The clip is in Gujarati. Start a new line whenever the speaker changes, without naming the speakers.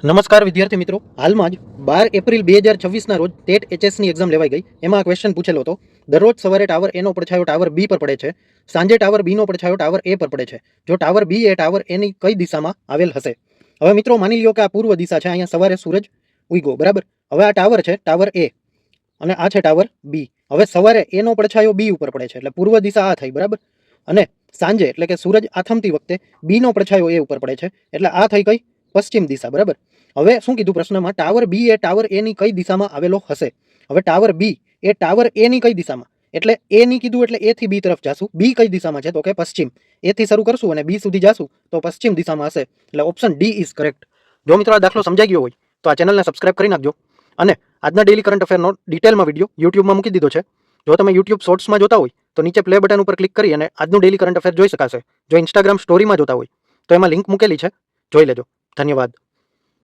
નમસ્કાર વિદ્યાર્થી મિત્રો, હાલમાં જ 12 એપ્રિલ 2026ના રોજ ટેટ એચએસની એક્ઝામ લેવાઈ ગઈ. એમાં આ ક્વેશ્ચન પૂછેલો હતો. દરરોજ સવારે ટાવર એનો પડછાયો ટાવર બી પર પડે છે, સાંજે ટાવર બી નો પડછાયો ટાવર એ પર પડે છે. જો ટાવર બી એ ટાવર એની કઈ દિશામાં આવેલ હશે? હવે મિત્રો માની લ્યો કે આ પૂર્વ દિશા છે, અહીંયા સવારે સૂરજ ઉગ્યો, બરાબર. હવે આ ટાવર છે, ટાવર એ, અને આ છે ટાવર બી. હવે સવારે એનો પડછાયો બી ઉપર પડે છે, એટલે પૂર્વ દિશા આ થઈ, બરાબર. અને સાંજે એટલે કે સૂરજ આથમતી વખતે બી નો પડછાયો એ ઉપર પડે છે, એટલે આ થઈ કઈ પશ્ચિમ દિશા, બરાબર. હવે શું કીધું પ્રશ્નમાં? ટાવર બી એ ટાવર એ ની કઈ દિશામાં આવેલો હશે? હવે ટાવર બી એ ટાવર એ ની કઈ દિશામાં, એટલે એ ની કીધું એટલે એ થી બી તરફ જાશું. બી કઈ દિશામાં છે? તો કે પશ્ચિમ. એ થી શરૂ કરશું અને બી સુધી જાશું તો પશ્ચિમ દિશામાં હશે, એટલે ઓપ્શન ડી ઇઝ કરેક્ટ. જો મિત્રો આ દાખલો સમજાઈ ગયો હોય તો આ ચેનલને સબસ્ક્રાઇબ કરી નાખજો. અને આજના ડેલી કરંટ અફેરનો ડિટેલમાં વિડીયો યુટ્યુબમાં મૂકી દીધો છે. જો તમે યુટ્યુબ શોર્ટ્સમાં જોતા હોય તો નીચે પ્લે બટન ઉપર ક્લિક કરી અને આજનું ડેલી કરંટ અફેર જોઈ શકાશે. જો ઇન્સ્ટાગ્રામ સ્ટોરીમાં જોતા હોય તો એમાં લિંક મૂકેલી છે, જોઈ લેજો. ધન્યવાદ.